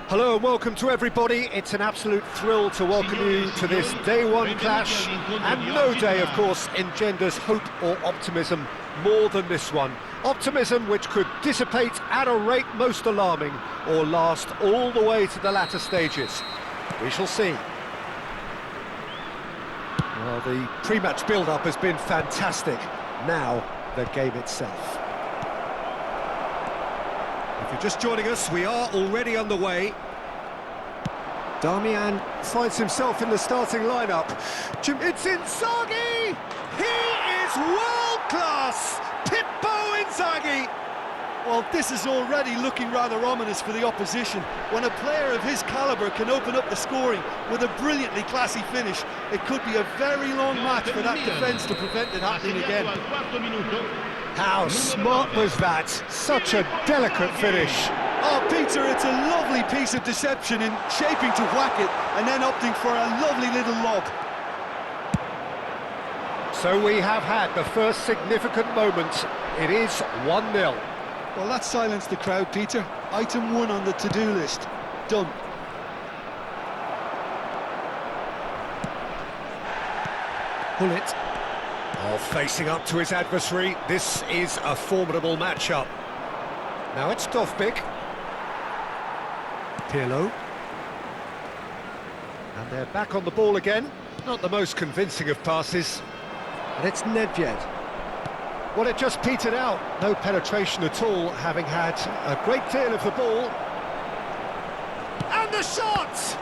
Hello and welcome to everybody. It's an absolute thrill to welcome you to this day one clash, and no day, of course, engenders hope or optimism more than this one. Optimism which could dissipate at a rate most alarming or last all the way to the latter stages. We shall see. Well, the pre-match build-up has been fantastic. Now, the game itself. If you're just joining us, we are already underway. Damian finds himself in the starting lineup. It's Inzaghi! He is world-class! Pippo Inzaghi! Well, this is already looking rather ominous for the opposition. When a player of his calibre can open up the scoring with a brilliantly classy finish, it could be a very long match for that defence to prevent it happening again. How smart was that? Such a delicate finish. Oh, Peter, it's a lovely piece of deception in shaping to whack it and then opting for a lovely little lob. So we have had the first significant moment. It is 1-0. Well, that silenced the crowd, Peter. Item 1 on the to-do list. Done. Pull it. Oh, facing up to his adversary, this is a formidable matchup. Now it's Dovbik. Pirlo. And they're back on the ball again. Not the most convincing of passes. And it's Nedved. Well, it just petered out. No penetration at all, having had a great deal of the ball. And the shot!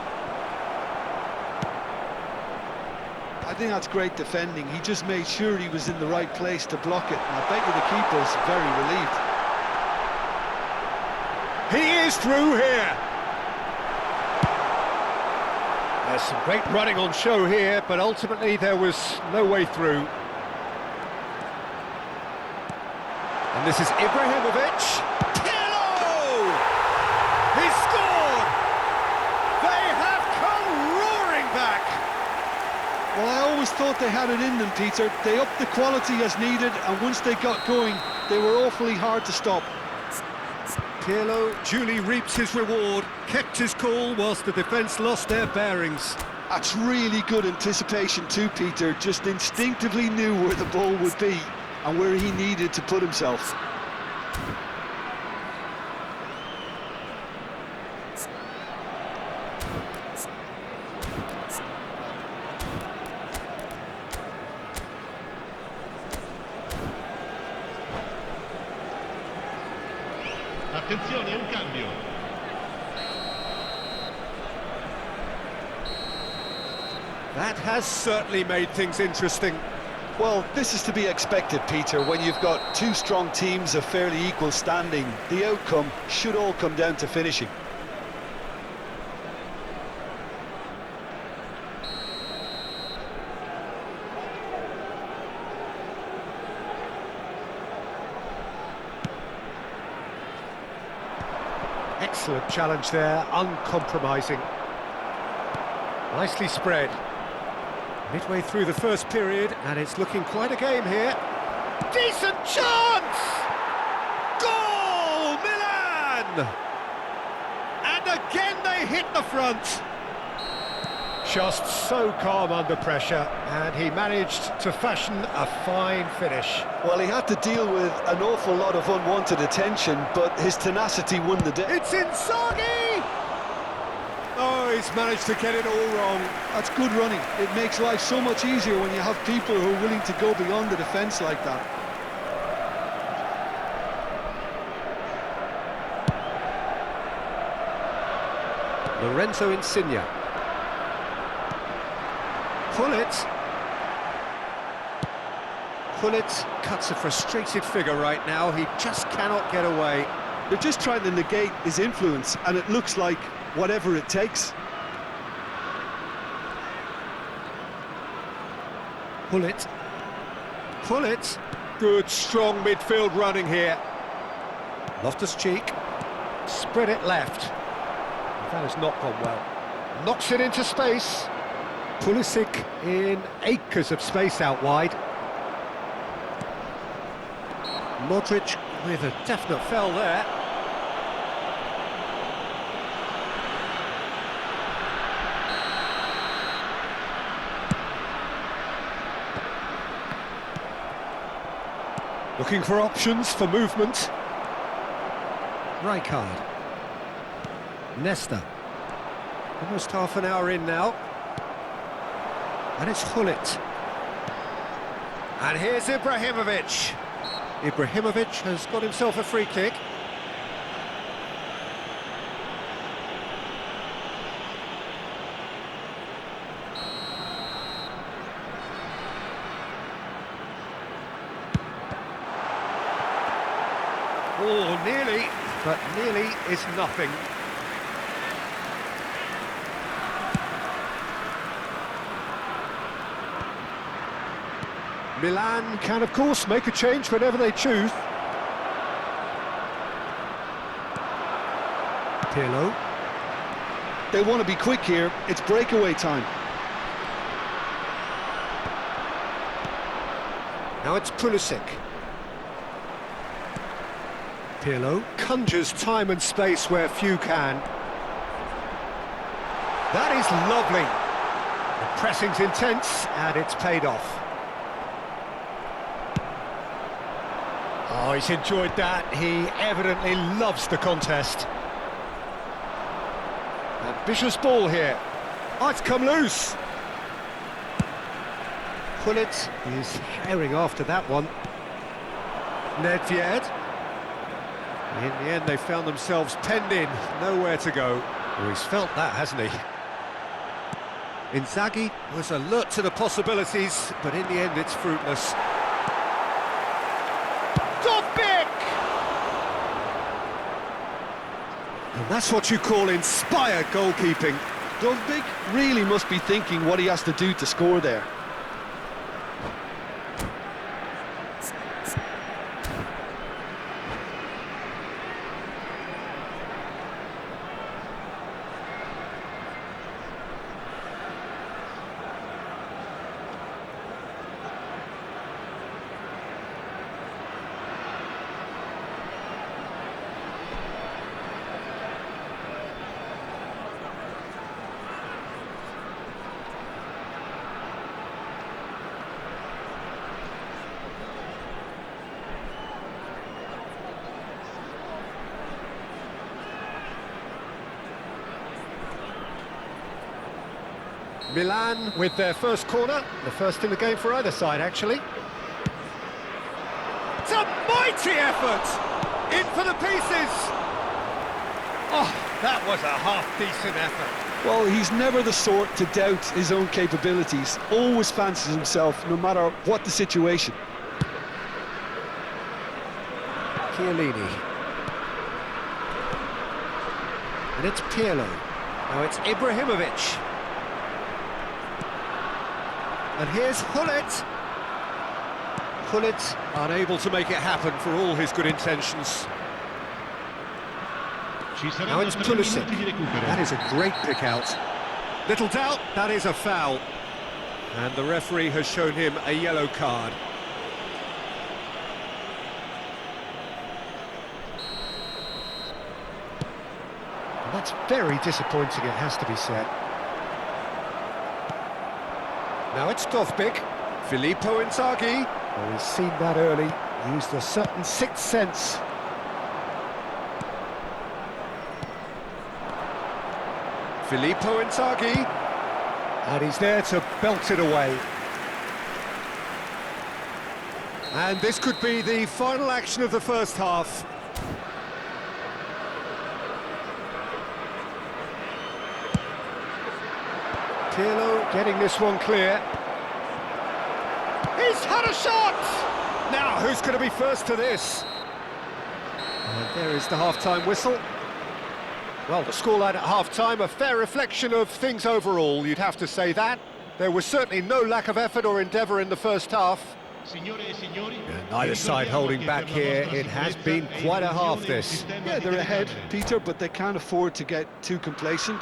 I think that's great defending. He just made sure he was in the right place to block it. And I bet you the keeper's very relieved. He is through here. There's some great running on show here, but ultimately there was no way through. And this is Ibrahimovic. Pirlo! He scored! They have come roaring back! Well, I always thought they had it in them, Peter. They upped the quality as needed, and once they got going, they were awfully hard to stop. Pirlo duly reaps his reward, kept his cool whilst the defence lost their bearings. That's really good anticipation too, Peter. Just instinctively knew where the ball would be and where he needed to put himself. Attenzione, un cambio. That has certainly made things interesting. Well, this is to be expected, Peter. When you've got two strong teams of fairly equal standing, the outcome should all come down to finishing. Excellent challenge there, uncompromising. Nicely spread. Midway through the first period, and it's looking quite a game here. Decent chance! Goal, Milan! And again they hit the front. Just so calm under pressure, and he managed to fashion a fine finish. Well, he had to deal with an awful lot of unwanted attention, but his tenacity won the day. It's Inzaghi! Oh, he's managed to get it all wrong. That's good running. It makes life so much easier when you have people who are willing to go beyond the defence like that. Lorenzo Insigne. Pull it. Pullet cuts a frustrated figure right now. He just cannot get away. They're just trying to negate his influence, and it looks like whatever it takes. Pullet. Pullet. Good, strong midfield running here. Loftus-Cheek. Spread it left. That has not gone well. Knocks it into space. Pulisic in acres of space out wide. Modric with a definite foul there. Looking for options for movement. Rijkaard. Nesta. Almost half an hour in now. And it's Gullit. And here's Ibrahimovic. Ibrahimovic has got himself a free kick. Oh, nearly, but nearly is nothing. Milan can, of course, make a change whenever they choose. Pirlo. They want to be quick here. It's breakaway time. Now it's Pulisic. Pirlo conjures time and space where few can. That is lovely. The pressing's intense, and it's paid off. Oh, he's enjoyed that. He evidently loves the contest. Ambitious ball here. Oh, it's come loose. Gullit is herring after that one. Nedved. In the end, they found themselves penned in, nowhere to go. Oh, he's felt that, hasn't he? Inzaghi was alert to the possibilities, but in the end, it's fruitless. And that's what you call inspired goalkeeping. Dovbyk really must be thinking what he has to do to score there. Milan with their first corner, the first in the game for either side, actually. It's a mighty effort! In for the pieces! Oh, that was a half-decent effort. Well, he's never the sort to doubt his own capabilities. Always fancies himself, no matter what the situation. Chiellini. And it's Pirlo. Now it's Ibrahimovic. And here's Gullit. Gullit unable to make it happen for all his good intentions. Now it's Pulisic. That is a great pick out. Little doubt, that is a foul. And the referee has shown him a yellow card. And that's very disappointing, it has to be said. Now it's Dovbyk. Filippo Inzaghi. Oh, he's seen that early. Used a certain sixth sense. Filippo Inzaghi. And he's there to belt it away. And this could be the final action of the first half. Pirlo getting this one clear. He He's had a shot! Now, who's going to be first to this? And there is the half-time whistle. Well, the scoreline at half-time, a fair reflection of things overall, you'd have to say that. There was certainly no lack of effort or endeavour in the first half. Neither side holding back here. It has been quite a half, this. Yeah, they're ahead, Peter, but they can't afford to get too complacent.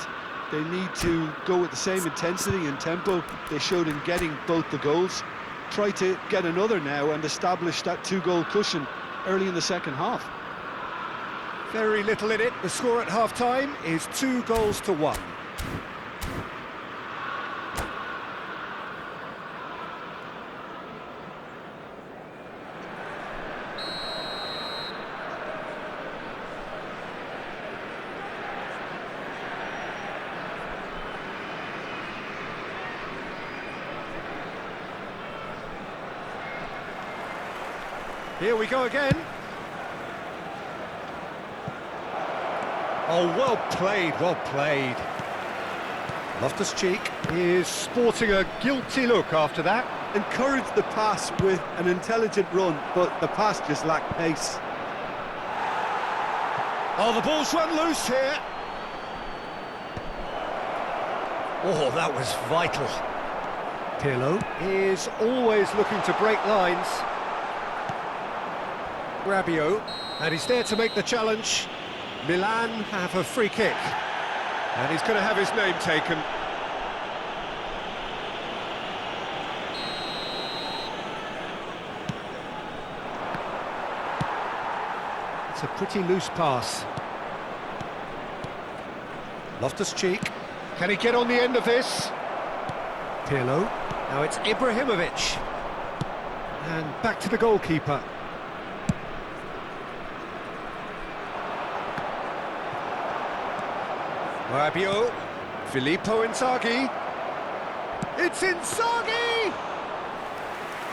They need to go with the same intensity and tempo they showed in getting both the goals. Try to get another now and establish that two-goal cushion early in the second half. Very little in it. The score at half-time is 2-1. Here we go again. Oh, well played, well played. Loftus-Cheek is sporting a guilty look after that. Encouraged the pass with an intelligent run, but the pass just lacked pace. Oh, the ball's run loose here. Oh, that was vital. Pirlo is always looking to break lines. Rabiot, and he's there to make the challenge. Milan have a free kick, and he's going to have his name taken. It's a pretty loose pass. Loftus-Cheek, can he get on the end of this? Pirlo, now it's Ibrahimovic, and back to the goalkeeper. Rabiot, Filippo Inzaghi. It's Inzaghi!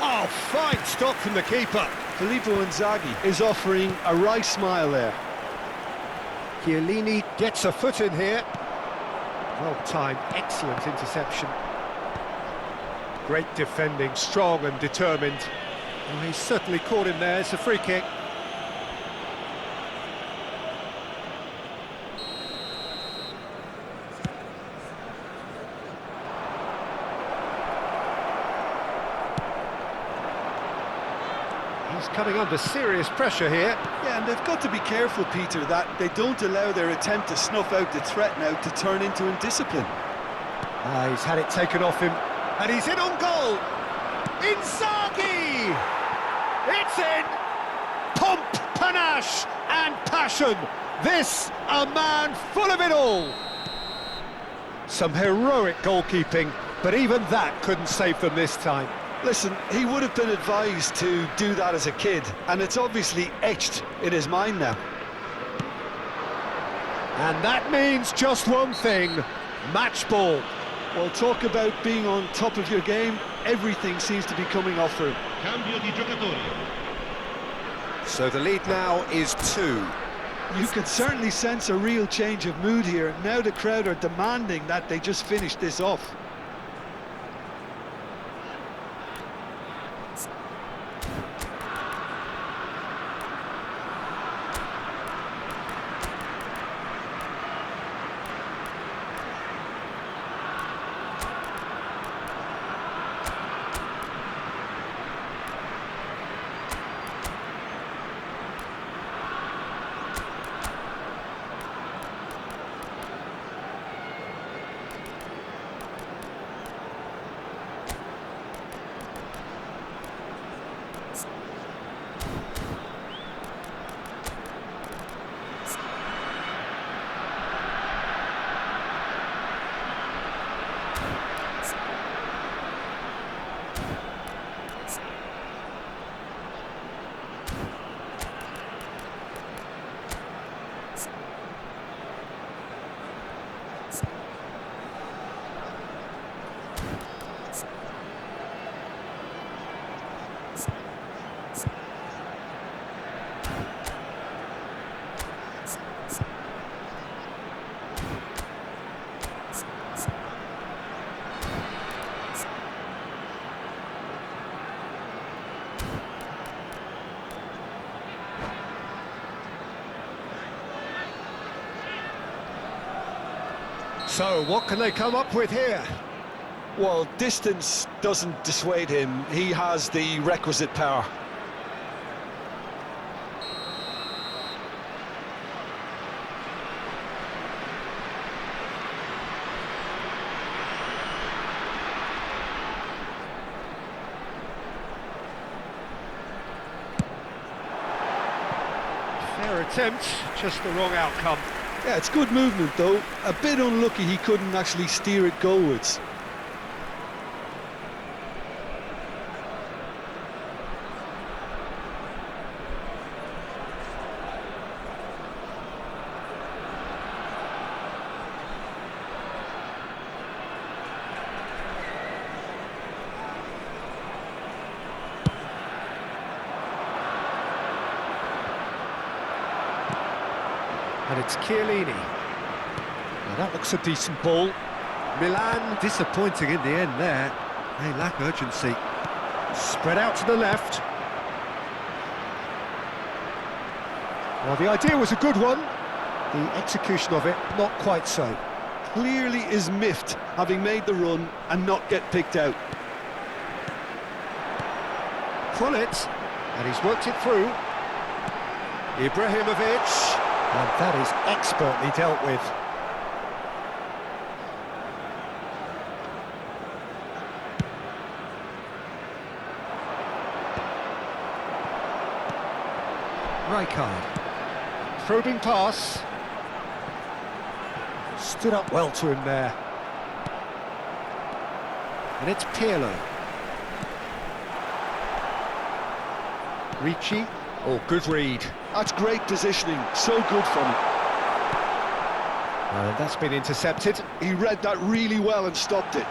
Oh, fine stop from the keeper. Filippo Inzaghi is offering a wry smile there. Chiellini gets a foot in here. Well timed, excellent interception. Great defending, strong and determined. Well, he's certainly caught him there. It's a free kick. He's coming under serious pressure here. Yeah, and they've got to be careful, Peter, that they don't allow their attempt to snuff out the threat now to turn into indiscipline. He's had it taken off him, and he's in on goal! Inzaghi! It's in! Pomp, panache, and passion! This, a man full of it all! Some heroic goalkeeping, but even that couldn't save them this time. Listen, he would have been advised to do that as a kid, and it's obviously etched in his mind now. And that means just one thing, match ball. Well, talk about being on top of your game, everything seems to be coming off for him. Cambio di giocatori. So the lead now is 2. You can certainly sense a real change of mood here. Now the crowd are demanding that they just finish this off. So, what can they come up with here? Well, distance doesn't dissuade him. He has the requisite power. Fair attempt, just the wrong outcome. Yeah, it's good movement though. A bit unlucky he couldn't actually steer it goalwards. And it's Chiellini. Now that looks a decent ball. Milan disappointing in the end there. They lack urgency. Spread out to the left. Well, the idea was a good one. The execution of it, not quite so. Clearly is miffed, having made the run and not get picked out. Pull it, and he's worked it through. Ibrahimovic, and that is expertly dealt with. Rijkaard, probing pass. Stood up well to him there. And it's Pirlo. Ricci, oh, good read. That's great positioning, so good from him. And that's been intercepted. He read that really well and stopped it.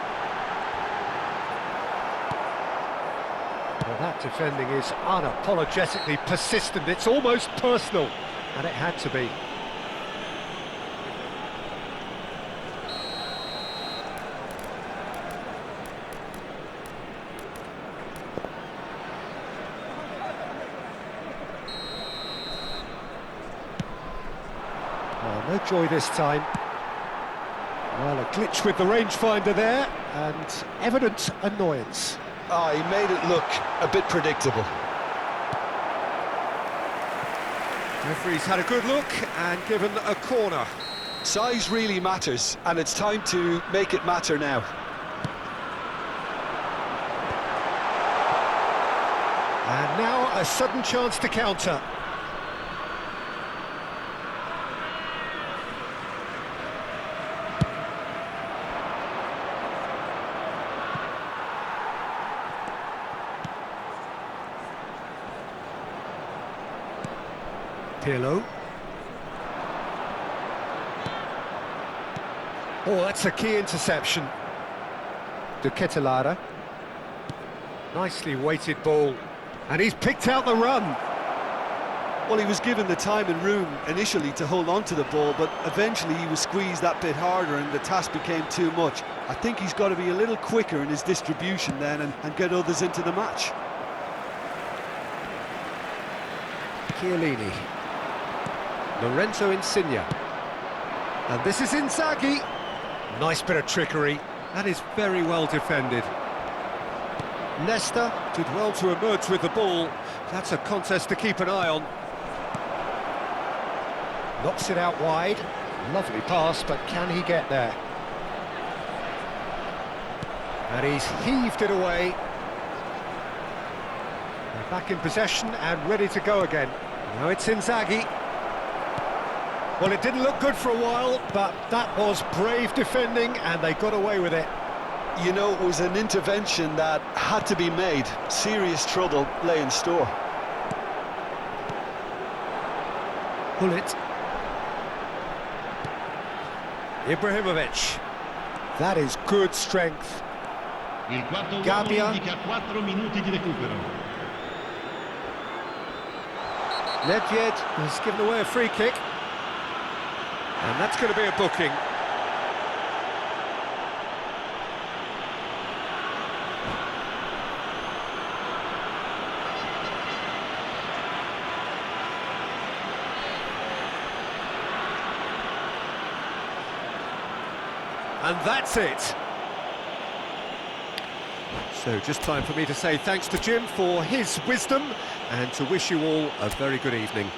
Well, that defending is unapologetically persistent. It's almost personal, and it had to be. Oh, no joy this time. Well, a glitch with the rangefinder there, and evident annoyance. He made it look a bit predictable. Referee's had a good look and given a corner. Size really matters, and it's time to make it matter now. And now a sudden chance to counter. Pirlo. Oh, that's a key interception. De Ketelaere. Nicely weighted ball. And he's picked out the run. Well, he was given the time and room initially to hold on to the ball, but eventually he was squeezed that bit harder and the task became too much. I think he's got to be a little quicker in his distribution then and get others into the match. Chiellini. Lorenzo Insigne. And this is Inzaghi. Nice bit of trickery. That is very well defended. Nesta did well to emerge with the ball. That's a contest to keep an eye on. Knocks it out wide. Lovely pass, but can he get there? And he's heaved it away. They're back in possession and ready to go again. Now it's Inzaghi. Well, it didn't look good for a while, but that was brave defending and they got away with it. You know, it was an intervention that had to be made. Serious trouble lay in store. Pull it. Ibrahimovic. That is good strength. Il quarto uomo Gabbia. indica 4 minuti di recupero. Nedved has given away a free kick. And that's going to be a booking. And that's it. So just time for me to say thanks to Jim for his wisdom and to wish you all a very good evening.